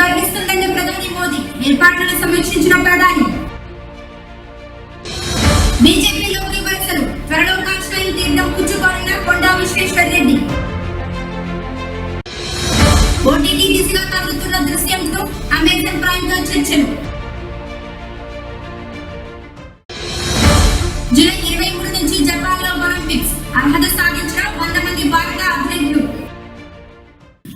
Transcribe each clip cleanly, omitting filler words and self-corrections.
గర్విస్తుందన్న ప్రధాని మోదీ ఏర్పాట్లను సమీక్షించిన ప్రధాని. బీజేపీలోకి వలసలు త్వరలో కాశ్మీర్ తీర్థం పుచ్చుకోనున్న కొండా విశ్వేశ్వర్ రెడ్డి. ఓటీటీ దిశగా కదులుతున్న దృశ్యంతో అమెజాన్ ప్రైమ్ తో చర్చలు. జూలై 23 నుంచి జపాన్ లో ఒలింపిక్స్ అర్హత సాధించిన 100 మంది భారత అథ్లెట్లు.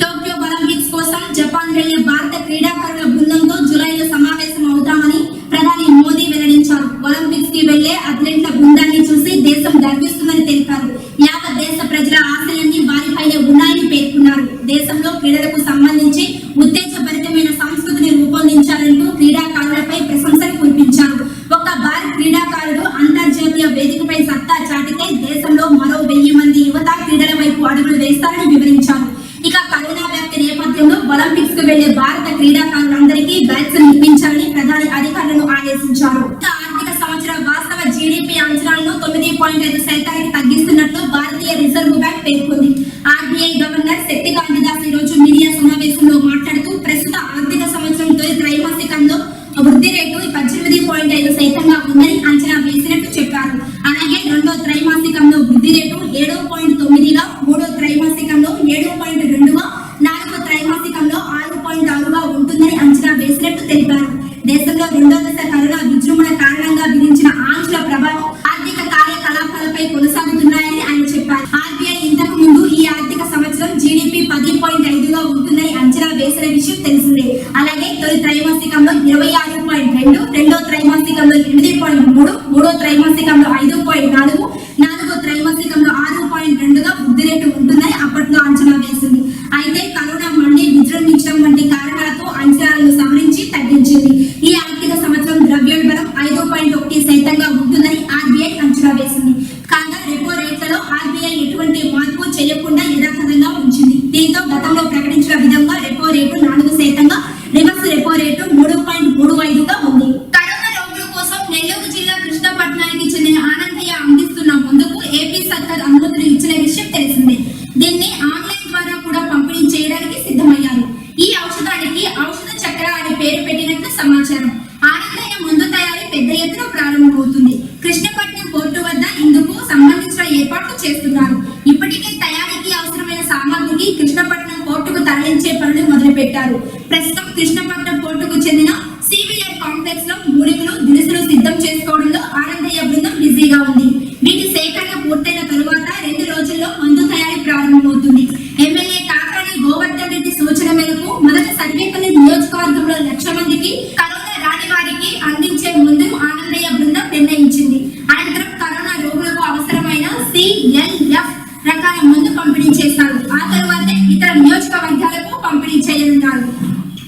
టోక్యో ఒలింపిక్స్ కోసం జపాన్ వెళ్లే భారత క్రీడాకారుల బృందంతో జూలైలో సమావేశం అవుతామని ప్రధాని మోదీ వెల్లడించారు. ఒలింపిక్స్ కి వెళ్లే అథ్లెట్ల బృందాన్ని చూసి దేశం గర్విస్తుందని తెలిపారు. యావత్ దేశ ప్రజల ఆశలన్నీ వారిపైనే ఉన్నాయని పేర్కొన్నారు. దేశంలో క్రీడలకు సంబంధించి ఉత్తేజభరితమైన సంస్కృతిని రూపొందించాలంటూ క్రీడాకారులపై ప్రశంసలు కురిపించారు. ఒక భారత క్రీడాకారుడు అంతర్జాతీయ వేదికపై సత్తా చాటితే దేశంలో మరో 1000 మంది యువత క్రీడల వైపు అడుగులు వేస్తారని వివరించారు. ఇక కరోనా వ్యాప్తి నేపథ్యంలో ఒలింపిక్స్ కు వెళ్లే భారత క్రీడాకారులందరికీ వ్యాక్సిన్ ఇప్పించాలని ప్రధాని అధికారులను ఆదేశించారు. ఆర్థిక సంవత్సర వాస్తవ జీడీపీ అంచనాలను 9.5% తగ్గిస్తున్నట్లు భారతీయ రిజర్వ్ బ్యాంక్ పేర్కొంది. ఆర్బీఐ గవర్నర్ శక్తికాంత దాస్ ఈ రోజు మీడియా సమావేశంలో మాట్లాడుతూ ప్రస్తుత ఆర్థిక సంవత్సరం తొలి త్రైమాసికంలో వృద్ధి రేటు 18.5% ఉందని అంచనా వేసినట్టు చెప్పారు. అలాగే రెండో త్రైమాసికంలో వృద్ధి రేటు 7.9గా, మూడో త్రైమాసికంలో 7.2గా, నాలుగో త్రైమాసికంలో 6.6గా ఉంటుందని అంచనా వేసినట్టు తెలిపారు. దేశంలో రెండో దశ కరోనా విజృంభణ కారణంగా విధించిన ఆంక్షల ప్రభావం ఆర్థిక కార్యకలాపాలపై కొనసాగుతున్నాయని ఆయన చెప్పారు. ఆర్బీఐ ఇంతకు ముందు ఈ ఆర్థిక సంవత్సరం జీడీపీ 10.5గా ఉంటుందని అంచనా వేసిన విషయం తెలిసిందే. అలాగే తొలి త్రైమాసికంలో 26.2, రెండో త్రైమాసికంలో 8.3, మూడో త్రైమాసికంలో 5.4, నాలుగో త్రైమాసికంలో 6.2గా వృద్ధి రేటు ఉంటుందని అప్పట్లో అంచనా వేసింది. అయితే కరోనా మళ్లీ విజృంభించడం వంటి కారణాలతో అంచనాలను సవరించి తగ్గించింది. ఈ ఆర్థిక సంవత్సరం ద్రవ్యోల్బణం 5.1%గా ఉంటుందని ఆర్బీఐ అంచనా వేసింది. కాగా రెపో రేట్లలో ఆర్బీఐ ఎటువంటి మార్పు చేయకుండా యథాతథంగా ఉంచింది. దీంతో గతంలో ప్రకటించిన విధంగా రెపో రేటు 4%గా, రివర్స్ రెపో రేటు 3.35గా ఉంది. కరోనా రోగుల కోసం నెల్లూరు జిల్లా కృష్ణపట్నానికి చెందిన ఆనందయ్య అందిస్తున్న మందుకు ఏపీ సర్కార్ అనుమతులు ఇచ్చిన విషయం తెలిసిందే. దీన్ని ఆన్లైన్ ద్వారా కూడా పంపిణీ చేయడానికి సిద్ధమయ్యారు. ఈ ఔషధానికి ఔషధ చక్ర అని పేరు పెట్టినట్లు సమాచారం. ఆనందయ్య మందు తయారీ పెద్ద ఎత్తున ప్రారంభమవుతుంది. కృష్ణపట్నం పోర్టు వద్ద ఇందుకు సంబంధించిన ఏర్పాట్లు చేస్తున్నారు. ఇప్పటికే తయారీకి అవసరమైన సామాగ్రికి కృష్ణపట్నం పోర్టుకు తరలించే పనులు మొదలుపెట్టారు. ప్రస్తుతం కృష్ణపట్నం పోర్టుకు చెందిన సివిఆర్ కాంప్లెక్స్ లో మూలికలు, దినుసులు సిద్ధం చేసుకోవడంలో ఆనందయ్య బృందం బిజీగా ఉంది. వీటి సేకరణ పూర్తయిన తరువాత 2 రోజుల్లో మందు తయారీ ప్రారంభమవుతుంది. ఎమ్మెల్యే కాకాని గోవర్ధన్ రెడ్డి సూచన మేరకు మొదట సర్వేపల్లి నియోజకవర్గంలో 1,00,000 మందికి కరోనా రాని వారికి అందించే మందును ఆనందయ్య బృందం నిర్ణయించింది. అనంతరం కరోనా రోగులకు అవసరమైన CLF రకాల మందు పంపిణీ చేస్తారు. ఆ తరువాత ఇతర నియోజకవర్గాలకు పంపిణీ చేయనున్నారు.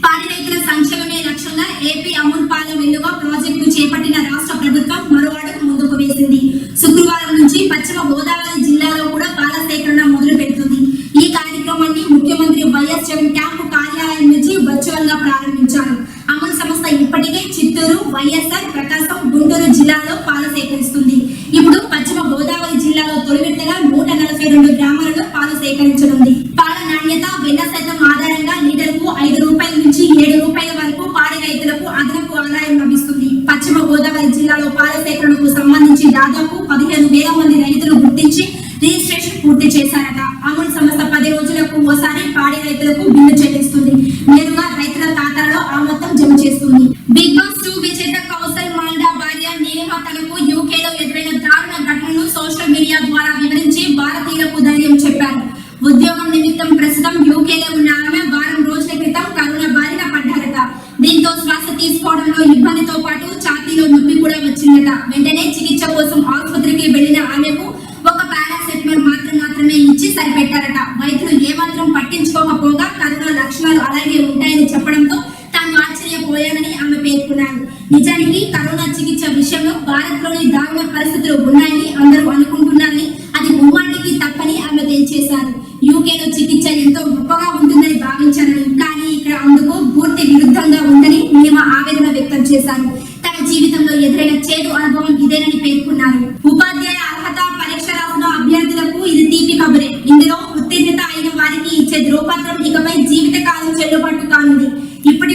పాడి రైతుల సంక్షేమమే లక్ష్యంగా ఏపీ అమూల్పాల వెల్లువ ప్రాజెక్టు చేపట్టిన రాష్ట్ర ప్రభుత్వం మరో అడుగు ముందుకు వేసింది. శుక్రవారం నుంచి పశ్చిమ గోదావరి జిల్లాలో కూడా పాల సేకరణ మొదలు పెడుతుంది. ఈ కార్యక్రమాన్ని ముఖ్యమంత్రి వైఎస్ జగన్ క్యాంపు కార్యాలయం నుంచి వర్చువల్ గా ప్రారంభించారు. అమూల్ సంస్థ ఇప్పటికే చిత్తూరు, వైఎస్ఆర్, ప్రకాశం, గుంటూరు జిల్లాలో పాల సేకరిస్తుంది. ఇప్పుడు పశ్చిమ గోదావరి జిల్లాలో తొలి విడతగా 142 గ్రామాలలో పాలు సేకరించనుంది. పాల నాణ్యత, వెన్న శాతం ఆధారంగా లీటర్కు 5 రూపాయల నుంచి 7 రూపాయల వరకు పాడి రైతులకు అదనపు ఆదాయం లభిస్తుంది. పశ్చిమ గోదావరి జిల్లాలో పాల సేకరణకు సంబంధించి దాదాపు 15,000 మంది రైతులు గుర్తించి రిజిస్ట్రేషన్ పూర్తి చేశారట. అమూల్ సంస్థ 10 రోజులకు ఓసారి పాడి రైతులకు బిల్లు చెల్లిస్తుంది. నేరుగా రైతుల ఖాతాలో ఆ మొత్తం జమ చేస్తుంది. బిగ్ బాస్ 2 విజేత కౌశల్ మాల్డా భార్య నీలిమా తనకు యూకేలో ఎదురైన దారుణ ఘటనను సోషల్ మీడియా ద్వారా వివరించి భారతీయులకు ధైర్యం చెప్పారు. ఉద్యోగం నిమిత్తం ప్రస్తుతం యూకేలో ఉన్న ఆమె వారం రోజుల క్రితం కరోనా బారిన పడ్డారట. దీంతో శ్వాస తీసుకోవడంలో ఇబ్బందితో పాటు ఛాతీలో నొప్పి కూడా వచ్చిందట. వెంటనే చికిత్స కోసం ఆసుపత్రికి వెళ్లిన ఆమెకు ఒక పారాసెటమాల్ మాత్రమే ఇచ్చి సరిపెట్టారట. వైద్యులు ఏమాత్రం పట్టించుకోకపోగా కరోనా లక్షణాలు అలాగే ఉంటాయని చెప్పడంతో తాను ఆశ్చర్యపోయానని ఆమె పేర్కొన్నారు. నిజానికి కరోనా చికిత్స విషయంలో భారత్లోని దారుణ పరిస్థితులు ఉన్నాయని అందరూ అనుకుంటున్నారని, అది ముమ్మాటికి తప్పని ఆమె తేల్చేశారు. యూకేలో చికిత్స ఎంతో గొప్పగా ఉంటుందని భావించారని, కానీ ఇక్కడ అందుకు పూర్తి విరుద్ధంగా ఉందని మేము ఆవేదన వ్యక్తం చేశారు. తన జీవితంలో ఎదురైన చేదు అనుభవం ఇదేనని పేర్కొన్నారు. ఉపాధ్యాయ అర్హత పరీక్ష రాసిన అభ్యర్థులకు ఇది తీపి కబురే. ఇందులో ఉత్తీర్ణత అయిన వారికి ఇచ్చే ధ్రువపత్రం ఇకపై జీవితకాలం చెల్లుబాటు కానుంది. ఇప్పటి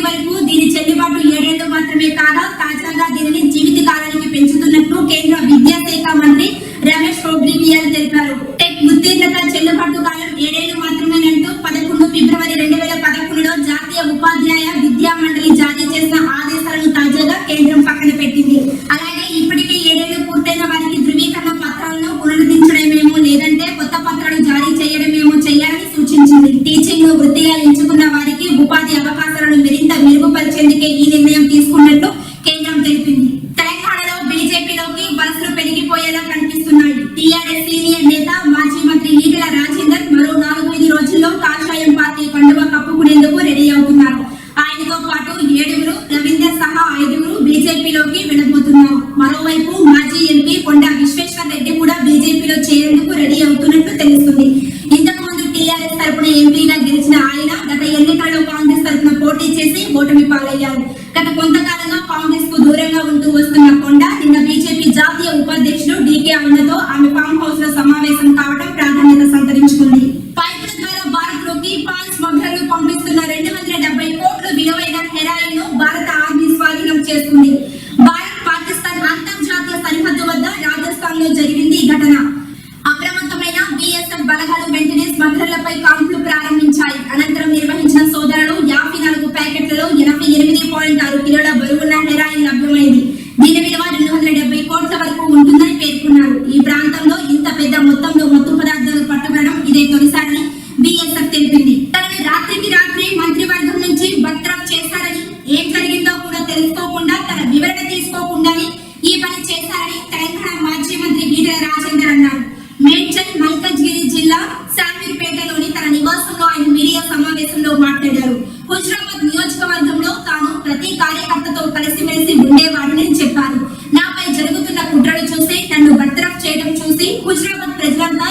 ఏడేళ్లు మాత్రమే కాగా తాజాగా దీనిని జీవిత కాలానికి పెంచుతున్నట్లు కేంద్ర విద్యాశాఖ మంత్రి రమేష్ పొఖ్రియాల్ తెలిపారు. టెక్ ఉత్తీర్ణత చెల్లుబాటు కాలం 7 ఏళ్లు మాత్రమేనంటూ 11 ఫిబ్రవరి 2011లో జాతీయ ఉపాధ్యాయ విద్యా మండలి జారీ చేసిన ఆదేశాలను తాజాగా కేంద్రం పక్కన పెట్టింది. అలాగే ఇప్పటికే 7 ఏళ్లు పూర్తయిన వారికి ధృవీకరణ పత్రాలను పునరుద్ధరించడమేమో లేదంటే కొత్త పత్రాలు జారీ చేయడమేమో చేయాలని సూచించింది. టీచింగ్ ను వృత్తిగా ఎంచుకున్న వారికి ఉపాధి అవకాశాలను మరింత మెరుగుపరిచేందుకే ఈ నిర్ణయం తీసుకున్నట్టు కేంద్రం తెలిపింది. తెలంగాణలో బీజేపీలోకి వలసలు పెరిగిపోయేలా కనిపిస్తున్నాయి. టీఆర్ఎస్ సీనియర్ నేత మాజీ మంత్రి ఈటెల రాజేందర్ మరో 4-5 రోజుల్లో కాషాయం పార్టీ కండువా కప్పుకునేందుకు రెడీ అవుతున్నారు. ఆయనతో పాటు 7 రవీందర్ సహా 5 బీజేపీలోకి వెళ్లబోతున్నారు. మరోవైపు మాజీ ఎంపీ కొండా విశ్వేశ్వర రెడ్డి కూడా బీజేపీలో చేరేందుకు రెడీ అవుతున్నట్టు తెలుస్తుంది. ఇంతకు ముందు టీఆర్ఎస్ తరపున ఎంపీగా గెలిచిన ఆయన గత ఎన్నికల్లో కాంగ్రెస్ తరపున పోటీ చేసి ఓటమి పాలయ్యారు. గత కొంతకాలంగా కాంగ్రెస్ కు దూరంగా ఉంటూ వస్తున్న కొండా నిన్న బీజేపీ జాతీయ ఉపాధ్యక్షుడు డీకే అరుణతో ఆమె ఫామ్ హౌస్ లో సమావేశం కావడం ప్రాధాన్యత సంతరించుకుంది. పైపుల ద్వారా భారత్ లోకి పాన్ స్మగ్లర్లు పంపిస్తున్న 270 కోట్ల విలువైన హెరాయిన్ ను భారత ఆర్మీ స్వాధీనం చేసుకుంది. భారత్ పాకిస్తాన్ అంతర్జాతీయ సరిహద్దు వద్ద రాజస్థాన్ లో జరిగింది ఈ ఘటన. అప్రమత్తమైన బీఎస్ఎఫ్ బలగాలు వెంటనే స్మగ్లర్లపై కాల్పులు ప్రారంభించాయి. అనంతరం నిర్వహించిన సోదరులు 54 ప్యాకెట్లలో 88.6 కిలోల బరువున్న హెరాయిన్ లభ్యమైంది. దీని విలువ 270 కోట్ల వరకు ఉంటుందని పేర్కొన్నారు. ఈ ప్రాంతంలో ఇంత పెద్ద మొత్తంలో మత్తు పదార్థాలు పట్టుబడడం ఇదే తొలిసారని బీఎస్ఎఫ్ తెలిపింది. తనని రాత్రికి రాత్రి మంత్రివర్గం నుంచి బర్తరఫ్ చేశారని, ఏం జరిగిందో కూడా తెలుసుకోకుండా తన వివరణ తీసుకోకుండానే ఈ పని చేశారని తెలంగాణ మాజీ మంత్రి ఈటెల రాజేందర్ అన్నారు. మేడ్చల్ మల్కజ్గిరి జిల్లా శామీర్పేటలోని తన నివాసంలో ఆయన మీడియా సమావేశంలో మాట్లాడారు. హుజరాబాద్ నియోజకవర్గంలో తాను ప్రతి కార్యకర్తతో కలిసిమెలిసి ఉండేవాడని చెప్పారు. నాపై జరుగుతున్న కుట్రలు చూసి నన్ను బర్తరఫ్ చేయడం చూసి హుజరాబాద్ ప్రజలంతా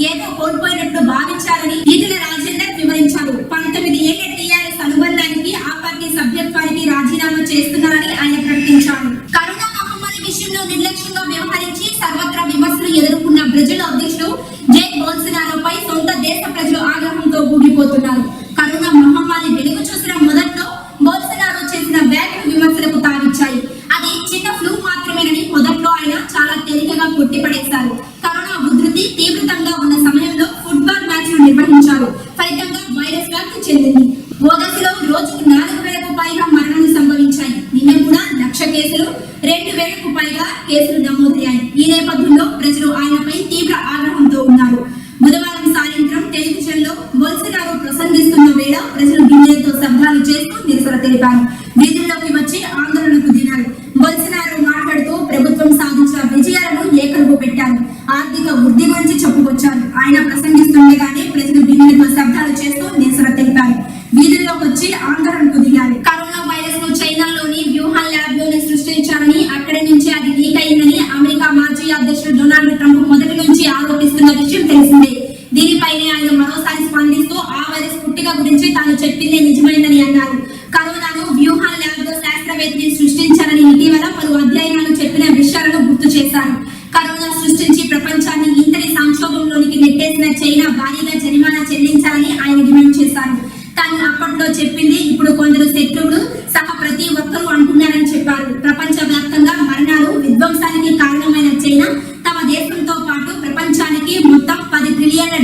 ఏదో కోల్పోయినట్లు భావించారని ఈటెల రాజేందర్ వివరించారు. 19 ఏళ్ల టీఆర్ఎస్ అనుబంధానికి ఆ పార్టీ సభ్యత్వానికి రాజీనామా చేస్తున్నారని ఆయన ప్రకటించారు. కరోనా మహమ్మారి విషయంలో నిర్లక్ష్యంగా వ్యవహరించి సర్వత్రా విమర్శలు ఎదుర్కొన్న బ్రెజిల్ అధ్యక్షుడు జైర్ బోల్సనారోపై సొంత దేశ ప్రజలు ఆగ్రహంతో ఊగిపోతున్నారు. కరోనా మహమ్మారి వెలుగు చూసిన మొదట్లో బోల్సనారో చేసిన వ్యాఖ్యలు విమర్శలకు తావిచ్చాయి. అది చిన్న ఫ్లూ మాత్రమేనని మొదట్లో ఆయన చాలా తేలికగా కొట్టిపడేశారు. కరోనా ఉధృతి తీవ్రతంగా ఉన్న సమయంలో ఫుట్బాల్ మ్యాచ్లు నిర్వహించారు. ఫలితంగా వైరస్ వ్యాప్తి చెందింది. ఓ దశలో రోజుకు 4,000కు పైగా మరణాలు సంభవించాయి. నిన్న కూడా 1,00,000 కేసులు, 2,000కు పైగా కేసులు నమోదయ్యాయి. ఈ నేపథ్యంలో ప్రజలు ఆయనపై తీవ్ర ఆగ్రహంతో ఉన్నారు. బుధవారం సాయంత్రం టెలివిజన్లో బోల్సనారో ప్రసంగిస్తున్న వేళ ప్రజలు గిన్నెలతో శబ్దాలు చేస్తూ నిరసన తెలిపారు. వీధుల్లోకి వచ్చి ఆందోళనకు దిగారు. బోల్సనారో మాట్లాడుతూ ప్రభుత్వం సాధించిన విజయాలను ఏకరువు పెట్టారు. ఆర్థిక వృద్ధి గురించి చెప్పుకొచ్చారు. ఆయన ప్రసంగిస్తుండగానే ప్రజలు గిన్నెలతో శబ్దాలు చేస్తూ నిరసన తెలిపారు. వీధుల్లోకి వచ్చి ఆందోళనకు దిగారు. కరోనా వైరస్ ను చైనాలోని వ్యూహాన్ ల్యాబ్ లోనే సృష్టించారని, అక్కడి నుంచి అది లీక్ అయిందని అమెరికా మాజీ అధ్యక్షుడు డొనాల్డ్ ట్రంప్ మొదటి నుంచి ఆరోపిస్తున్న విషయం తెలిసిందే. దీనిపైనే ఆయన మరోసారి స్పందిస్తూ ఆ వైరస్ పుట్టిక గురించి తాను చెప్పిందే నిజమైందని అన్నారు. కరోనాను వ్యూహాన్ ల్యాబ్ లో శాస్త్రవేత్తని సృష్టించారని ఇటీవల పలు అధ్యయనాలు చెప్పిన విషయాలను గుర్తు చేశారు. కరోనా సృష్టించి ప్రపంచాన్ని ఇంతటి సంక్షోభంలోనికి నెట్టేసిన చైనా భారీగా జరిమానా చెల్లించాలని ఆయన డిమాండ్ చేశారు. తాను అప్పట్లో చెప్పింది ఇప్పుడు కొందరు శత్రువులు సహా ప్రతి ఒక్కరూ అంటున్నారని చెప్పారు. ప్రపంచ వ్యాప్తంగా మరణాలు, విధ్వంసానికి కారణమైన చైనా తమ దేశంతో పాటు ప్రపంచానికి మొత్తం $10 ట్రిలియన్ల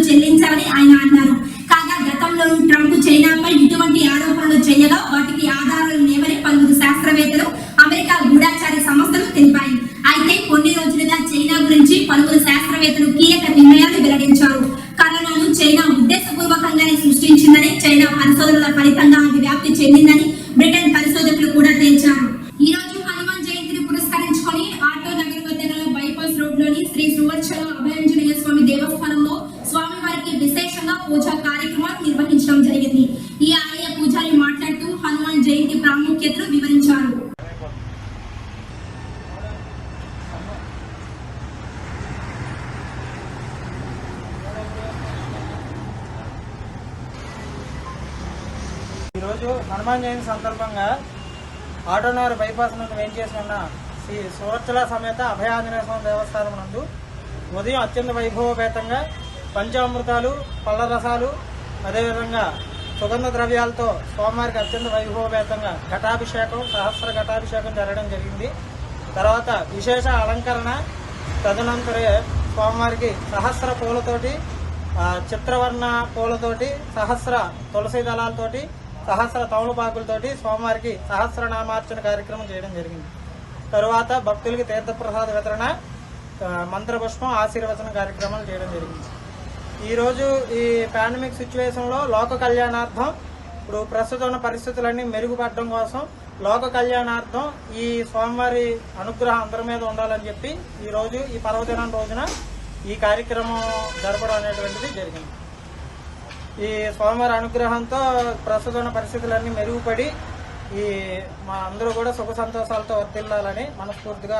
చెల్లించాలని ఆయన అన్నారు. కాగా గతంలో ట్రంప్ చైనాపై ఇటువంటి ఆరోపణలు చేయగా వాటికి ఆధారాలు లేవని పలువురు శాస్త్రవేత్తలు, అమెరికా గూఢాచార సంస్థలు తెలిపాయి. అయితే కొన్ని రోజులుగా చైనా గురించి పలువురు శాస్త్రవేత్తలు కీలక నిర్ణయాలు వెల్లడించారు. కరోనాను చైనా ఉద్దేశపూర్వకంగానే సృష్టించిందని, చైనా పరిశోధనల ఫలితంగా అది వ్యాప్తి చెందిందని బ్రిటన్ పరిశోధకులు కూడా తేల్చారు. ఈ రోజు హనుమాన్ జయంతిని పురస్కరించుకొని ఆటో నగర్ వద్ద గల బైపాస్ రోడ్ లోని శ్రీ సువర్చల అభయాంజనేయ స్వామి దేవస్థానంలో స్వామివారికి విశేషంగా పూజా కార్యక్రమాలు నిర్వహించడం జరిగింది. ఈ ఆలయ పూజారి మాట్లాడుతూ హనుమాన్ జయంతి ప్రాముఖ్యతను వివరించారు. ఈరోజు హనుమాన్ జయంతి సందర్భంగా ఆటోనగర్ బైపాస్ నుండి వేంచేసి ఉన్న శ్రీ సువర్చల సమేత అభయాంజనేయ స్వామి దేవస్థానం నందు ఉదయం అత్యంత వైభవపేతంగా పంచామృతాలు, పళ్ళ రసాలు, అదేవిధంగా సుగంధ ద్రవ్యాలతో స్వామివారికి అత్యంత వైభవపేతంగా ఘటాభిషేకం, సహస్ర ఘటాభిషేకం జరగడం జరిగింది. తర్వాత విశేష అలంకరణ, తదనంతరే స్వామివారికి సహస్ర పూలతోటి, చిత్రవర్ణ పూలతోటి, సహస్ర తులసి దళాలతోటి, సహస్ర తమలపాకులతోటి స్వామివారికి సహస్రనామార్చన కార్యక్రమం చేయడం జరిగింది. తరువాత భక్తులకి తీర్థప్రసాద వితరణ, మంత్రపుష్పం, ఆశీర్వచన కార్యక్రమాలు చేయడం జరిగింది. ఈరోజు ఈ పాండమిక్ సిచ్యువేషన్లో లోక కళ్యాణార్థం, ఇప్పుడు ప్రస్తుతం ఉన్న పరిస్థితులన్నీ మెరుగుపడడం కోసం లోక కళ్యాణార్థం ఈ స్వామివారి అనుగ్రహం అందరి మీద ఉండాలని చెప్పి ఈరోజు ఈ పర్వదినం రోజున ఈ కార్యక్రమం జరపడం అనేటువంటిది జరిగింది. ఈ స్వామివారి అనుగ్రహంతో ప్రస్తుతం ఉన్న పరిస్థితులన్నీ మెరుగుపడి ఈ మా అందరూ కూడా సుఖ సంతోషాలతో వర్తిల్లాలని మనస్ఫూర్తిగా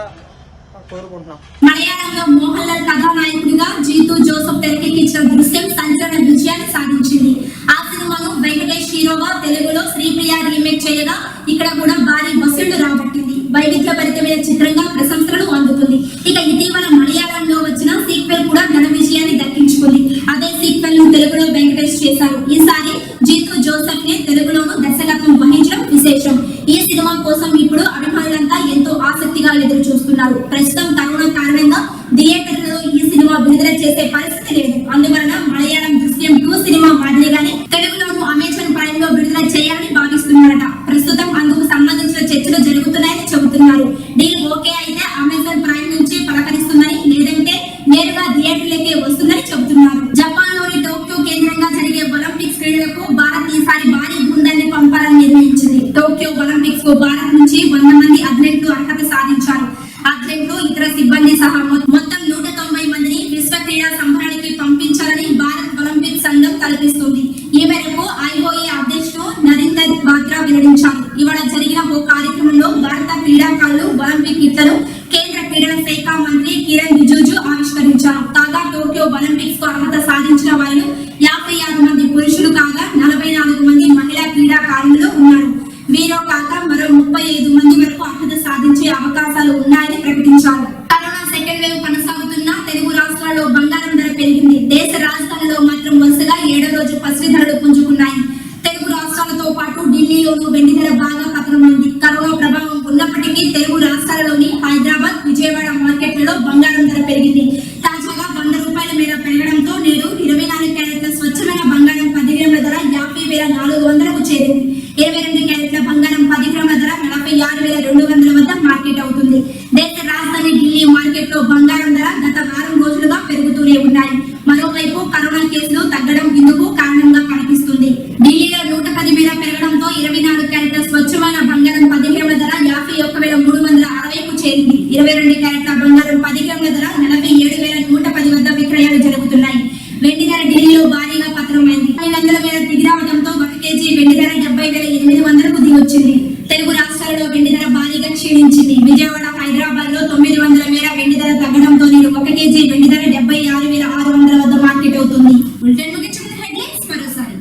కోరుకుంటున్నాం. మలయాళంలో మోహన్ లాల్ కథానాయకుడిగా జీతూ జోసెఫ్ తెరకెక్కించిన దృశ్యం సంచలన విజయాన్ని సాధించింది. ఆ సినిమాను వెంకటేష్ హీరోగా, తెలుగులో శ్రీప్రియ రీమేక్ చేయగా ఇక్కడ కూడా భారీ వసూళ్లు రాబట్టింది. వైవిధ్యభరితమైన చిత్రంగా ప్రశంసలు అందుతుంది. ఇక ఇటీవల మలయాళంలో వచ్చిన సీక్వెల్ కూడా ఘన విజయాన్ని దక్కించుకుంది. అదే సీక్వెల్ ను తెలుగులో వెంకటేష్ చేశారు. ఈసారి జీతూ జోసెఫ్ నే తెలుగులోనూ దర్శకత్వం వహించడం విశేషం. ఈ సినిమా కోసం ఇప్పుడు అభిమానులంతా ఎంతో ఆసక్తిగా ఎదురు చూస్తున్నారు. ప్రస్తుతం కరోనా కారణంగా థియేటర్లలో ఈ సినిమా విడుదల చేసే పరిస్థితి లేదు. అందువలన మలయాళం దృశ్యం 2 సినిమా మాదిరిగానే తెలుగులోనూ అమెజాన్ ప్రైమ్ లో విడుదల చేయాలని భావిస్తున్నారట. ప్రస్తుతం అందుకు సంబంధించిన చర్చలు జరుగుతున్నాయని చెబుతున్నారు. డీల్ ఓకే అయితే అమెజాన్ ప్రైమ్ నుంచి పలకరిస్తుందని, లేదంటే నేరుగా థియేటర్లకే వస్తుందని చెబుతున్నారు. జపాన్ లోని టోక్యో కేంద్రంగా జరిగే ఒలింపిక్స్ క్రీడలకు భారత్ ఈసారి భారీ బృందాన్ని పంపాలని నిర్ణయించింది. టోక్యో ఒలింపిక్స్ కు భారత్ నుంచి 100 మంది అథ్లెట్లు అర్హత సాధించారు. అథ్లెట్లు, ఇతర సిబ్బంది సహా మొత్తం 190 మందిని విశ్వ క్రీడా సంబరానికి పంపించాలని భారత్ ఒలింపిక్ సంఘం తలపిస్తుంది. ఈ మేరకు ఐఓఏ అధ్యక్షుడు నరేందర్ బాత్రా వెల్లడించారు. ఇవాళ జరిగిన ఓ కార్యక్రమంలో భారత క్రీడాకారులు ఒలింపిక్ కిట్లను కేంద్ర క్రీడల శాఖ మంత్రి కిరణ్ రిజిజు ఆవిష్కరించారు. కాగా టోక్యో ఒలింపిక్స్ కు అర్హత సాధించిన వారిలో 56 మంది పురుషులు కాగా 44 మంది మహిళా క్రీడాకారులు ఉన్నారు. వీరో కాక మరో 35 మంది వరకు అర్హత సాధించే అవకాశాలు ఉన్నాయని ప్రకటించారు. కరోనా సెకండ్ వేవ్ కొనసాగుతున్న తెలుగు రాష్ట్రాల్లో బంగారం ధర పెరిగింది. దేశ రాజధానిలో మాత్రం వరుసగా 7వ రోజు పసిడి ధరలు పుంజుకున్నాయి. తెలుగు రాష్ట్రాలతో పాటు ఢిల్లీలోనూ వెండి ధర బాగా పతనమైంది. కరోనా ప్రభావం ఉన్నప్పటికీ తెలుగు రాష్ట్రాలలోని హైదరాబాద్, విజయవాడ మార్కెట్లలో బంగారం ధర పెరిగింది. తాజాగా 100 రూపాయల మేర పెరగడంతో నేడు 24 క్యారెట్ల స్వచ్ఛమైన బంగారం 10 గ్రాముల ధర 50,400కు చేరింది. 22 క్యారెట్ల బంగారం 10 గ్రాముల ధర 46,200 వద్ద మార్కెట్ అవుతుంది. దేశ రాజధాని ఢిల్లీ మార్కెట్ లో బంగారం ధర గత వారం రోజులుగా పెరుగుతూనే ఉన్నాయి. మరోవైపు కరోనా కేసులు తగ్గడం ఇందుకు కారణంగా కనిపిస్తుంది. ఢిల్లీలో 110 మేర పెరగడంతో 24 క్యారెట్ల స్వచ్ఛమైన బంగారం 10 గ్రాముల ధర 51,360కు చేరింది. 22 క్యారెట్ల బంగారం 10 గ్రాముల ధర 47,110 వద్ద విక్రయాలు జరుగుతున్నాయి. వెండి ధర ఢిల్లీలో భారీగా పతనమైంది. 500 మేర దిగిరావడంతో 1 కేజీ వెండి ధర 70,800కు దిగొచ్చింది. తెలుగు రాష్ట్రాలలో వెండి ధర భారీగా క్షీణించింది. విజయవాడ, హైదరాబాద్ లో 900 మేర వెండి ధర తగ్గడంతో నేడు 1 కేజీ వెండి ధర 76,600 వద్ద మార్కెట్ అవుతుంది. బులెటిన్ ముగించిన హెడ్లైన్స్ మరోసారి.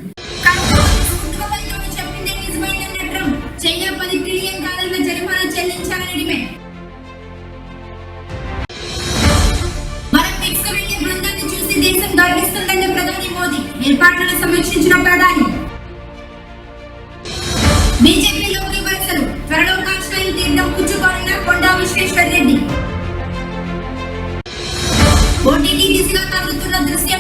చెప్పిందే నిజమైందన్న ట్రంప్. చైనా 10 ట్రిలియన్ డాలర్ల జరిమానా చెల్లించాలని డిమాండ్. ఒలింపిక్స్ కు వెళ్లే బృందాన్ని చూసి దేశం గర్విస్తుందన్న ప్రధాని మోదీ. ఏర్పాట్లను సమీక్షించిన ప్రధాని. బీజేపీలోకి వలసలు. త్వరలో కాశ్మీర్ తీర్థం పుచ్చుకోనున్న కొండా విశ్వేశ్వర్ రెడ్డి. ఓటీటీ దిశగా కదులుతున్న దృశ్య